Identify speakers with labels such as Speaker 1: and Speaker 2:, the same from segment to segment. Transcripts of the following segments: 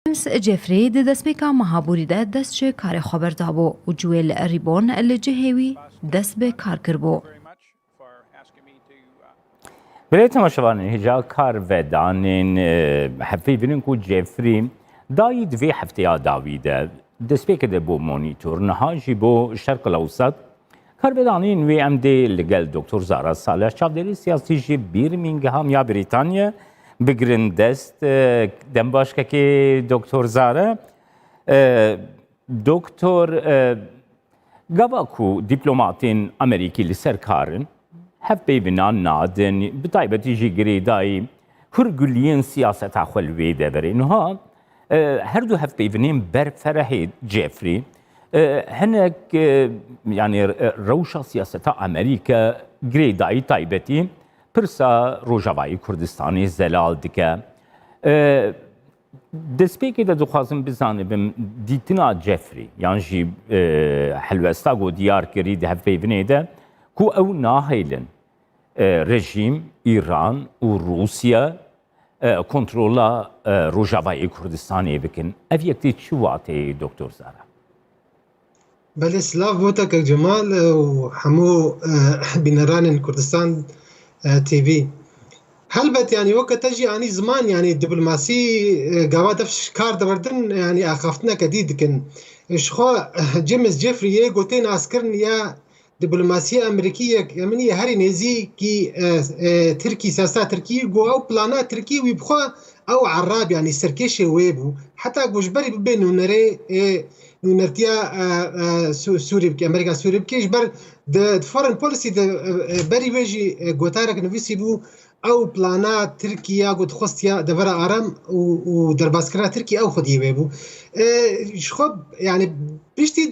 Speaker 1: جیمز جفری د دەستپێکا مەهابووریدا دەستچێ کارێ خۆبەردا بوو و گوێ لە ئەریبۆن لە جهێوی دەست بێ کارکرد بوو.
Speaker 2: برای تماشاوانین هجا کار ودانین هفته بینن کو جفری دایی دوی هفته داویده دەستپێکە بۆ مۆنیتۆر نەهاژی بۆ شەرق الأوسط کار ودانین وی ام دی لەگەل دکتۆر زارا سالح چاودێری سیاسیژی بیرمینگهام یا بریتانیا بگرن دەست دەم باشکەکێ دکتۆر زارە دکتۆر گاواکو دیپلۆماتین ئەمریکی لەسەر کارن هەف پێیبنان نادن بتایبەتیژی گرێدایی هورگولیین سیاسەتا خۆ لێ دەبەرێن ها هەردوو هەف پێیبنین بەرفەرەهێ جێفری هەنێک یعنی ڕەوشە سیاسەتا ئەمریکا گرێدایی تایبەتی پرسا ڕۆژاوایی کوردستانی زەلال دکە دەستپێکێدا دخوازم بزانم دیتنا جەفری یانژی هەلوەستا گۆ دیارکردی دە هەفپەیڤنێدە کو ئەو ناهێلن رژیم ئیران و رووسیا کۆنترۆلا ڕۆژاوایی کوردستانی بکن ئەڤ یەکتی چی واتەیە دکتۆر زارا
Speaker 3: بەڵێ سلااف بۆتە کەک جەمال و هەموو بینەرانên کوردستان تیڤ هەلبەت ینی وەکە تەژی ئانی زمان ینی دیپلۆماسی گاوا دەف کار دەبەردن ینی ئاخافتنەکە دی دکن شخوا جیمز جێفری یە گوتێن ئاسکردن یا دیپلۆماسی ئەمریکیەک ئەمنی هەری نێزیکی ترکی سیاستا ترکی گۆ ئەو پلانە ترکی وی بخوا ئەو عەراب ینی سەرکێشێ وێ بوو حتا گۆژبەری ببێ نونەرێ نونەرتیا سووری بکە ئەمریکا سووری بکەش بەر فۆرن پۆلیسی بەری وێژی گۆتارێک نوویسی بوو ئەو پلانە ترکیا گوتخستیا دەبەرە ئارام و دەرباسکردنا ترکی ئەو خودی وێ بوو خۆ ینی پشتی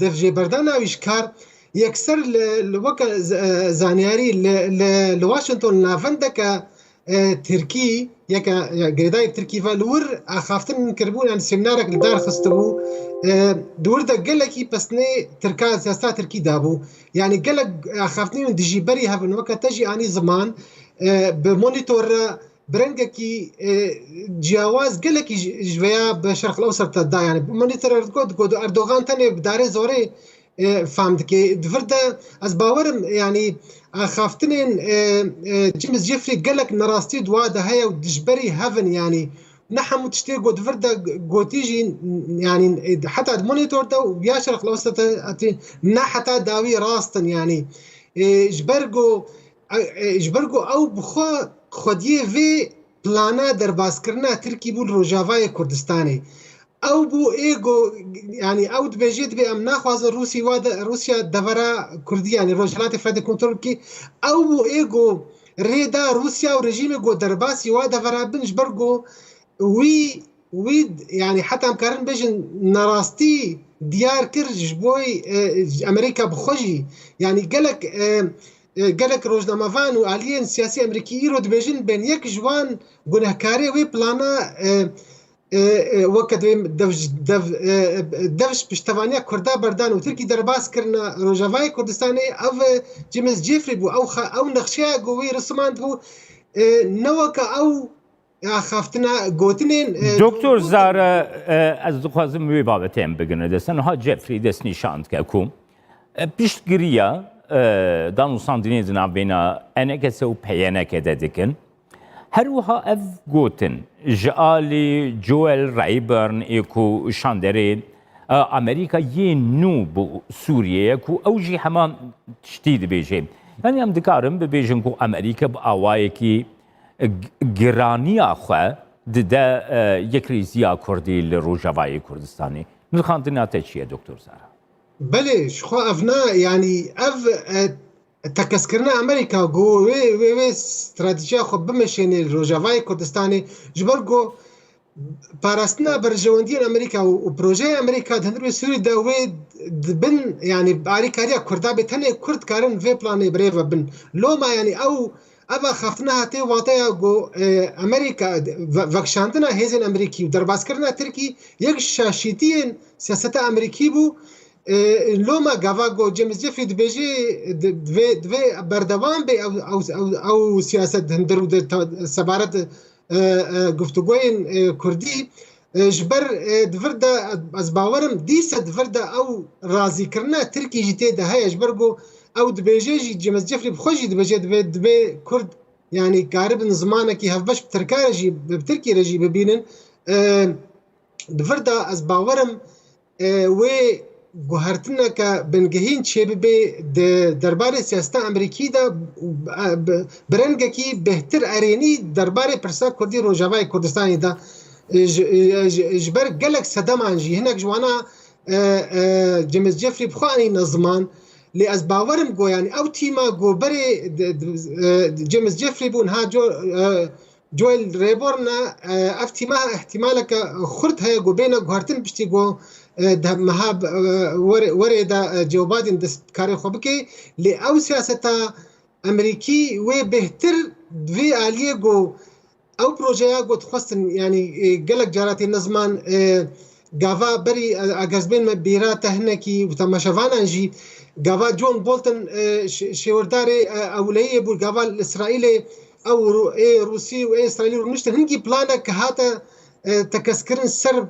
Speaker 3: دەفژێبەردان ناویش کار یەکسەر وەکە زانیاری لە واشنتۆن ناڤەندەکە ترکی یەکە گرێدای ترکیڤە لور ئاخافتن کردبوو یان سێمینارێک لە دار خستە بوو دووردە گەلێکی پەسنێ ترکا سیاستا ترکی دابوو یعنی گەلک ئاخافتنی و دژیبەری هەبن وەکە تەژی ئانی زمان بە مۆنیتۆرە برنگێکی جیاواز گەلێکی ژوەیە بە شەرق الأوسەطدا یعنی مۆنیتۆرە گۆت ئەردۆغان تەنێ بدارێ زۆرێ فام دکێ دووردە ئەس باوەرم ینی ئاخافتنên جیمز جێفری gelek نەڕاستی دوادا هەیە و دژبەری هەڤن ینی نە هەموو تشتێک گۆ دووردە گۆتیژی ینی حتا مۆنیتۆردا و یا شەرق الأوسەطە نە حتا داوی ڕاستن ینی ژبەرگۆ ئەو بخوا خودیە vê plana derbasکردنا ترکی بوو ڕۆژاوای کوردستانی ئەو بوو ئێگۆ ینی ئەو دبێژێت بێ ئەم ناخوازە رووسیا دەڤەرە کوردی ینی ڕۆژهەڵاتی فەردە کۆنترۆل بکە ئەو بوو ئێگۆ ڕێدا رووسیا و ڕژیمێ گۆ دەرباسی وا دەڤەرا بنش بەرگۆ وی ینی حتا ئەمکارن بێژن نەڕاستی دیار کرد ji بۆی ئەمریکا بخۆژی ینی gelek rojnamevan û aliyên siyasî Amerîkî îro dibêjin bên yek ji wan gunehkarê wê plana وەکە devş piştevaniya Kurda berdan û Tirkî derbas kirina Rojavayê Kurdistanê ev James Jeffrey bû ew nexşeya wî rismand bû ne weke ew axaftina gotinên
Speaker 2: دکتۆر زارە ez dixwazim wê babetên bigine destin ha Jeffrey destnîşand ke ku piştgiriya danûsandinê di navbêna enekese û peyeneke de dikin her wiha ev gotin ji alî Joel Rayburn ê ku şanderê Amerîka yê nû bi Sûriyeyê ku ew jî heman tiştî dibêje yanî em dikarin bibêjin ku Amerîka bi awayekî giraniya xwe dide yekrîziya Kurdî li Rojavayê Kurdistanê nixandina te çi ye Dr. Zara
Speaker 3: Belê jixwe ev na yanî ev tekeskirina Amerîka got wê stratejiya xwe bimeşêne li Rojavayê Kurdistanê ji ber got parastina berjewendiyên Amerîka û projeyê Amerîka di hindir wê Sûrî de wê dibin yanî alîkariya Kurda bê tenê Kurd karin vê planê birêv bin loma yanî ew eva xaftina hatê wateya got Amerîka vekşandina hêzên Amerîkî û derbaskirina Tirkî yek şaşîtiyên siyaseta Amerîkî bû لۆمە گاڤاگۆ جێمز جێفری دبێژێ divê berdevam bê ew siyaset hindir û sebaret guftuguyên Kurdî جبر دفردا از باورم دیسه دفردا او راضی کرنا ترکی جیته ده های جبرگو او دبیجه جی جیمز جفری بخوشی دبیجه دبی کرد يعني قارب زمانك هفبش بتركارجي بتركي رجي ببينن دفردا از باورم و گوهرتنا که بنگهین چه به دربار سیاست امریکی دا برنگه کی بهتر ارینی دربار پرسا کردی روجاوای کردستانی دا جبر گلک صدام انجی هناك جوانا جیمز جفری بخوانی نظمان لی از باورم گو یعنی او تیما گو بری جیمز جفری بون ها جویل ریبورنا افتیما احتمالك خرد هيا گو بينا گوهرتن بشتی گو ده مهاب وری دا جو بایدن دست کاری خوب که لی او سیاستا امریکی و بهتر دوی آلیه گو او پروژه گو تخواستن یعنی گلک جاراتی نظمان گاوا بری اگزبین بیراته هنکی و تماشوان انجی گاوا جون بولتن شوردار اولیه بود گاوا اسرائیل او روسی و اسرائیل رو نشته هنگی پلانه که هاتا تکسکرن سرب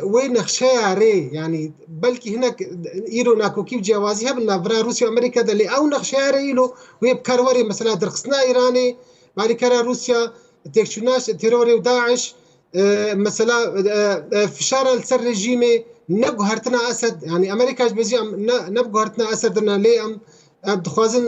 Speaker 3: و نقشه عری يعني بلكي هناك ايرو ناكو كيف جوازيها بالنافرا روسيا وامريكا ده اللي او نقشه عری له ويبكروري مثلا درقسنا ايراني بعد كده روسيا تكشناش تيروري وداعش مثلا فشار السر رجيمي نبغى هرتنا اسد يعني امريكا بيجي نبغى هرتنا اسد ليه ام دخوازن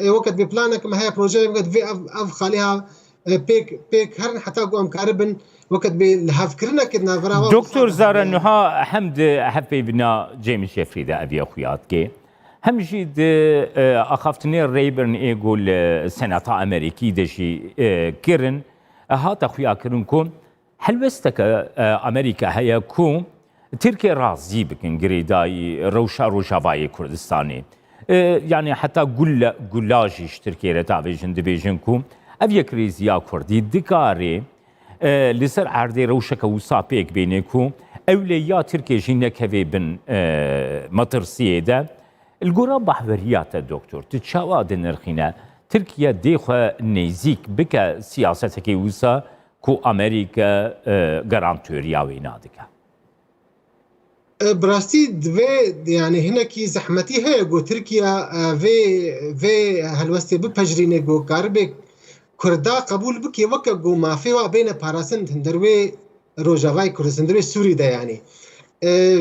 Speaker 3: وقت ببلانك ما هي بروجي وقت في اف خاليها بيك هرن حتى قوم كاربن وقت بالهفكرنا كنا فرا
Speaker 2: دكتور زارا نها حمد حبي بنا جيمس جيفري ده ابي اخويات كي هم جيد اخافتني ريبرن يقول سنة امريكي دشي كيرن هات اخويا كيرنكم حلوستك امريكا هي كوم تركيا رازي بكن جريداي روشافاي كردستاني يعني حتى قلاجيش تركيا تافيجن ديفيجنكم ابي كريزيا كردي دكاري لسر عرض روشك وصابيك بينكم اوليا تركيا جينك هفي بن مطرسيه ده القرى بحوريات الدكتور تتشاواد النرخينه تركيا ديخه نيزيك بك سياستك وسا كو امريكا غرانتوريا وينادك
Speaker 3: براستي دوي يعني هناكي زحمتي هي جو تركيا في هلوستي ببجرينه جو كاربك كردا قبول بكي وكا جو ما فيوا بين باراسن هندروي روجافاي كردستان سوري ده يعني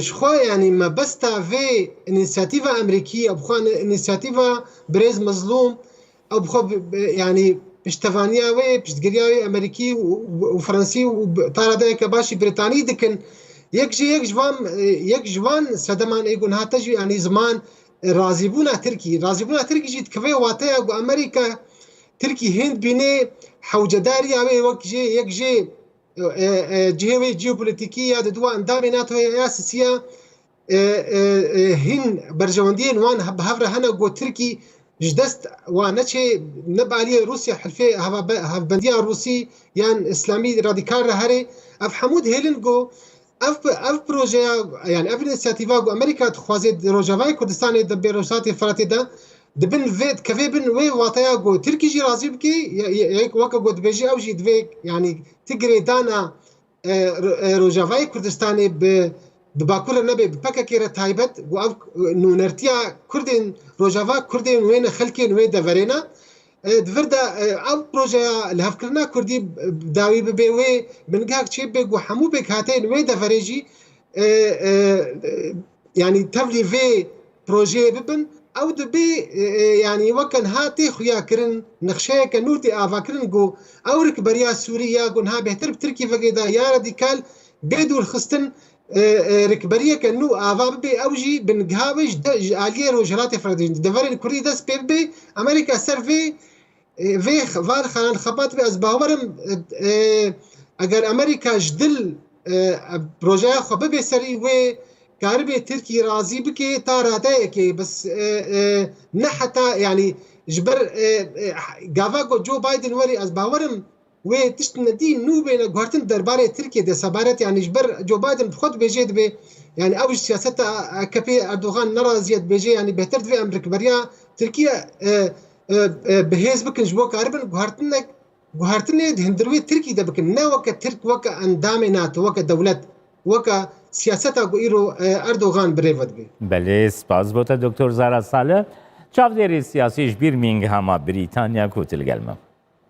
Speaker 3: شخو يعني ما بستا في انيشيتيفا امريكيه بخو انيشيتيفا بريز مظلوم او بخو يعني بشتفانياوي بشتغرياوي امريكي وفرنسي وطارده كباشي بريطاني دكن يك جوان سدمان يقول هاتجي يعني زمان رازيبونا تركي جيت كفي واتيا امريكا تركي هند بيني حوجداري اوي وك جي يك جي جهوي جيوبوليتيكيه دوا اندامي ناتو يا سياسيه هن برجواندين وان بهفره هنا جو تركي جدست وانشي نبالي روسيا حلفي هاف بنديا روسي يعني اسلامي راديكال هري اف حمود هيلن جو اف بروجي يعني اف انيشيتيفا جو امريكا تخوازي روجافاي كردستان دبي روساتي فراتي دا دبن فيت كافي بن وي واتايا جو تركي جي رازي بكي يك وكا جو دبيجي او جي دفيك يعني تجري دانا روجافاي كردستاني بباكولا نبي ببكا كيرا تايبت نو نرتيا كردين روجافا كردين وين خلكين وين دفرينا دفردا او بروجا الهفكرنا كردي داوي ببيوي بنقاك تشيبك وحمو بك هاتين وين دفريجي يعني تفلي في بروجي ببن او دبي يعني وكان هاتي خويا كرن نخشايا كنوتي افا كرن جو او ركبريا سوريا قنها بهتر بتركي فقيدا يا راديكال بيدو الخستن ركبريا كنو افا بي اوجي بنقهاوج اليه روجرات فردين دفرين كوري داس بي امريكا سيرفي في فار خلان خبات في ازباورم اگر امريكا جدل بروجا خو بي سري و كاربي تركي رازي بكي تاراتاكي بس نحتا يعني جبر غافاغو جو بايدن وري ازباورم وتشتندي نو بين غورتن درباري تركيا ده سبارت يعني جبر جو بايدن بخد بيجيد بي يعني اوج سياسته كبي اردوغان نرى زياد بيجي يعني بهتر في امريكا بريا تركيا بهيز بكن جبو كاربن غورتنك گوهرتنێ هندروی ترکی دەبکن نەوەکە ترک وەکە ئەندامێ ناتۆ وەکە دەولەت وەکە سیاسەتا ئیرۆ ئەردۆغان برێڤەت بێ
Speaker 2: بەێ سپاس بۆتە دکتۆر زارا ساڵە چاودێری سیاسیش بیر مینگ هەما بریتانیا کوتل گەلمە